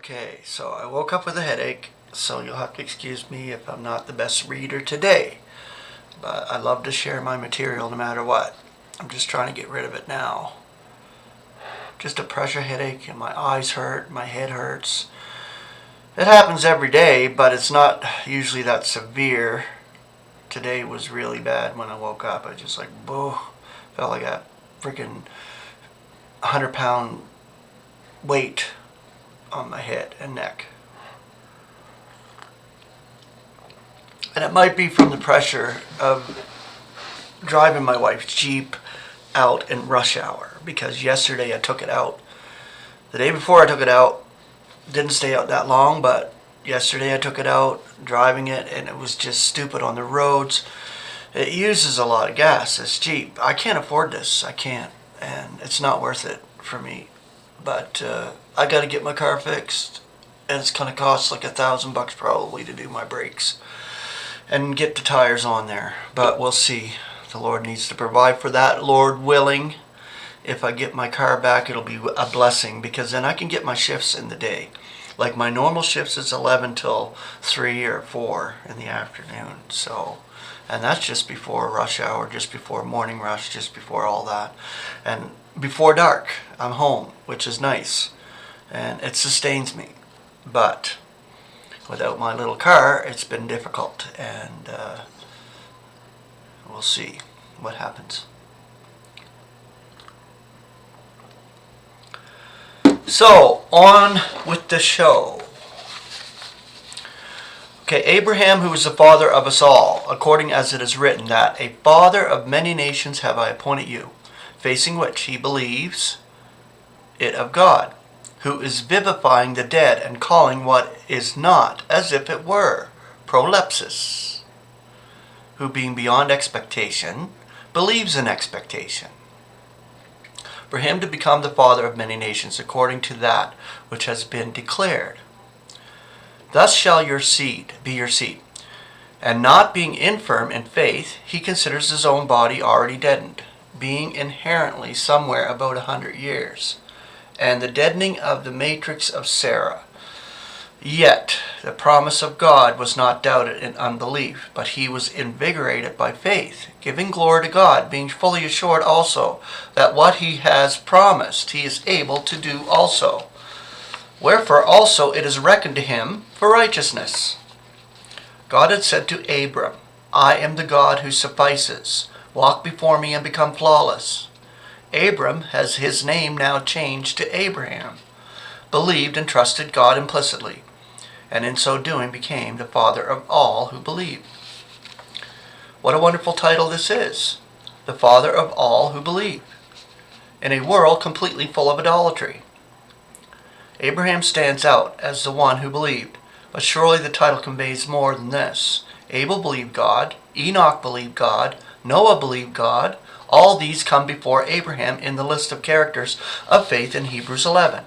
Okay, so I woke up with a headache, so you'll have to excuse me if I'm not the best reader today. But I love to share my material no matter what. I'm just trying to get rid of it now. Just a pressure headache, and my eyes hurt, my head hurts. It happens every day, but it's not usually that severe. Today was really bad when I woke up. I just like, boo, felt like a freaking 100-pound weight on my head and neck. And it might be from the pressure of driving my wife's Jeep out in rush hour, because yesterday I took it out. The day before I took it out, didn't stay out that long, but yesterday I took it out, driving it, and it was just stupid on the roads. It uses a lot of gas, this Jeep. I can't afford this. I can't. And it's not worth it for me. But I got to get my car fixed, and it's going to cost like $1,000 probably to do my brakes and get the tires on there. But we'll see. The Lord needs to provide for that, Lord willing. If I get my car back, it'll be a blessing, because then I can get my shifts in the day. Like my normal shifts is 11 till 3 or 4 in the afternoon. So, and that's just before rush hour, just before morning rush, just before all that. And before dark, I'm home, which is nice. And it sustains me. But without my little car, it's been difficult. And we'll see what happens. So, on with the show. Okay, Abraham, who is the father of us all, according as it is written, that a father of many nations have I appointed you, facing which he believes it of God, who is vivifying the dead and calling what is not as if it were, prolepsis, who being beyond expectation, believes in expectation, for him to become the father of many nations, according to that which has been declared. Thus shall your seed be your seed. And not being infirm in faith, he considers his own body already deadened, being inherently somewhere about 100 years, and the deadening of the matrix of Sarah. Yet the promise of God was not doubted in unbelief, but he was invigorated by faith, giving glory to God, being fully assured also that what he has promised he is able to do also. Wherefore also it is reckoned to him for righteousness. God had said to Abram, I am the God who suffices. Walk before me and become flawless. Abram has his name now changed to Abraham, believed and trusted God implicitly, and in so doing became the father of all who believe. What a wonderful title this is, the father of all who believe, in a world completely full of idolatry. Abraham stands out as the one who believed, but surely the title conveys more than this. Abel believed God, Enoch believed God, Noah believed God. All these come before Abraham in the list of characters of faith in Hebrews 11.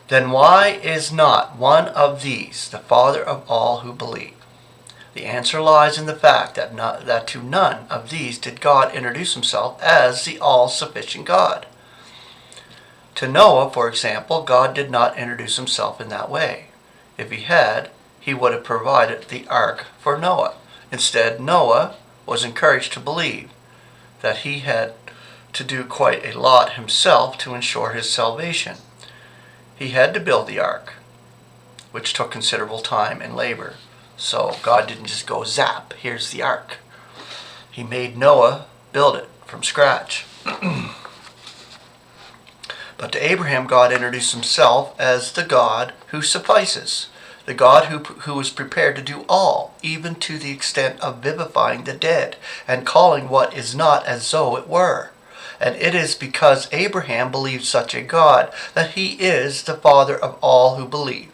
Then why is not one of these the father of all who believe? The answer lies in the fact that to none of these did God introduce himself as the all-sufficient God. To Noah, for example, God did not introduce himself in that way. If he had, he would have provided the ark for Noah. Instead, Noah was encouraged to believe that he had to do quite a lot himself to ensure his salvation. He had to build the ark, which took considerable time and labor. So God didn't just go, zap, here's the ark. He made Noah build it from scratch. But to Abraham, God introduced himself as the God who suffices, the God who is prepared to do all, even to the extent of vivifying the dead and calling what is not as though it were. And it is because Abraham believed such a God that he is the father of all who believe.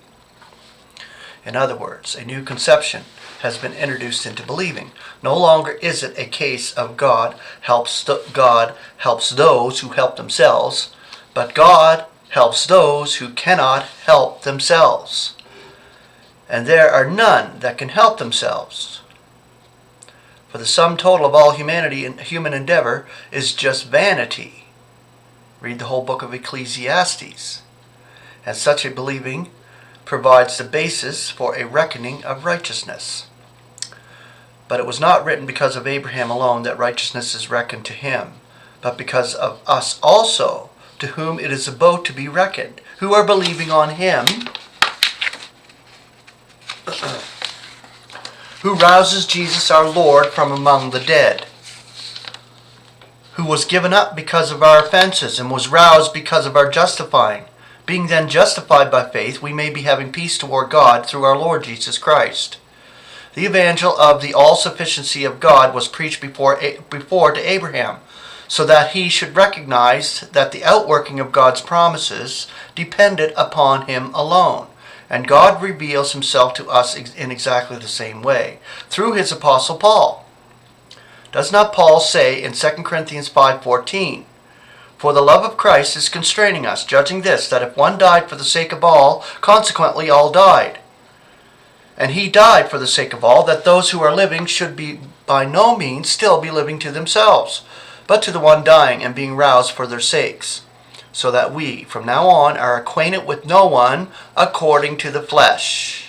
In other words, a new conception has been introduced into believing. No longer is it a case of God helps those who help themselves, but God helps those who cannot help themselves. And there are none that can help themselves. For the sum total of all humanity and human endeavor is just vanity. Read the whole book of Ecclesiastes. And such a believing provides the basis for a reckoning of righteousness. But it was not written because of Abraham alone that righteousness is reckoned to him, but because of us also, to whom it is about to be reckoned, who are believing on him who rouses Jesus our Lord from among the dead, who was given up because of our offenses and was roused because of our justifying. Being then justified by faith, we may be having peace toward God through our Lord Jesus Christ. The evangel of the all-sufficiency of God was preached before to Abraham, so that he should recognize that the outworking of God's promises depended upon him alone. And God reveals himself to us in exactly the same way, through his apostle Paul. Does not Paul say in 2 Corinthians 5:14, "For the love of Christ is constraining us, judging this, that if one died for the sake of all, consequently all died. And he died for the sake of all, that those who are living should be by no means still be living to themselves, but to the one dying and being roused for their sakes. So that we, from now on, are acquainted with no one according to the flesh."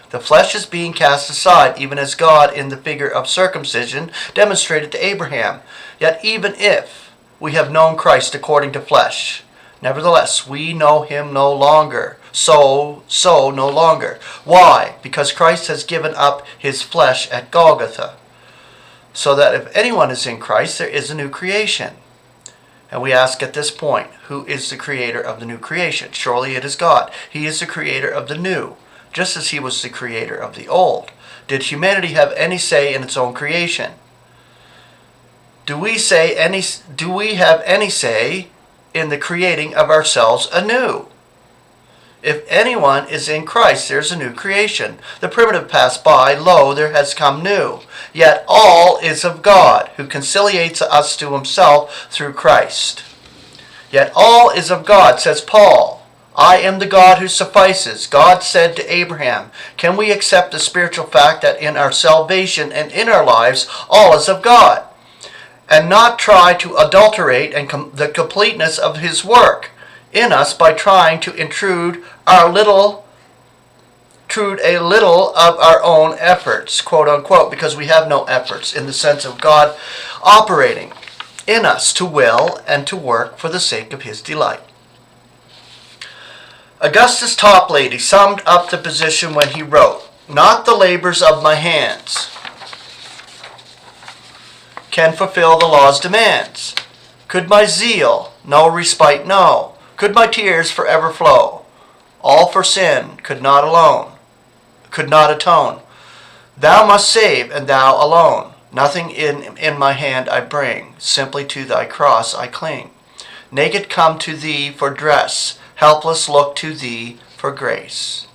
The flesh is being cast aside, even as God, in the figure of circumcision, demonstrated to Abraham. Yet even if we have known Christ according to flesh, nevertheless we know him no longer. So no longer. Why? Because Christ has given up his flesh at Golgotha. So that if anyone is in Christ, there is a new creation. And we ask at this point, who is the creator of the new creation? Surely it is God. He is the creator of the new, just as he was the creator of the old. Did humanity have any say in its own creation? Do we have any say in the creating of ourselves anew? If anyone is in Christ, there is a new creation. The primitive passed by, lo, there has come new. Yet all is of God, who conciliates us to himself through Christ. Yet all is of God, says Paul. I am the God who suffices. God said to Abraham, can we accept the spiritual fact that in our salvation and in our lives, all is of God, and not try to adulterate the completeness of his work in us by trying to intrude a little of our own efforts, quote unquote, because we have no efforts in the sense of God operating in us to will and to work for the sake of his delight. Augustus Toplady summed up the position when he wrote, "Not the labors of my hands can fulfill the law's demands. Could my zeal no respite know? Could my tears forever flow? All for sin could not atone. Thou must save, and thou alone. Nothing in my hand I bring, simply to thy cross I cling. Naked come to thee for dress, helpless look to thee for grace."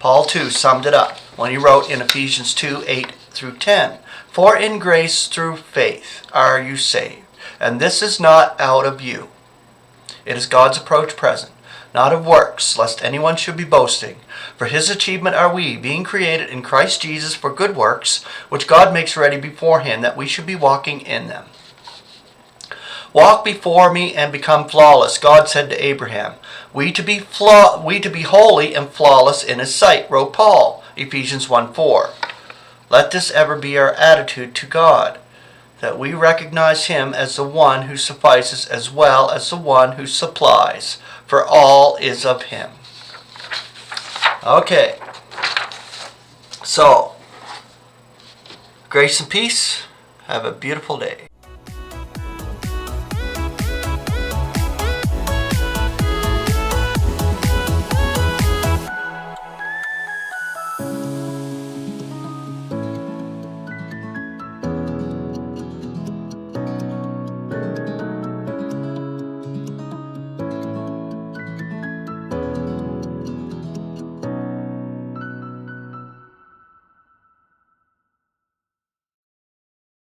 Paul too summed it up when he wrote in Ephesians 2:8-10, "For in grace through faith are you saved, and this is not out of you. It is God's approach present, not of works, lest anyone should be boasting. For his achievement are we, being created in Christ Jesus for good works, which God makes ready beforehand that we should be walking in them." Walk before me and become flawless, God said to Abraham. We to be holy and flawless in his sight, wrote Paul, Ephesians 1:4. Let this ever be our attitude to God, that we recognize him as the one who suffices as well as the one who supplies, for all is of him. Okay, so grace and peace. Have a beautiful day.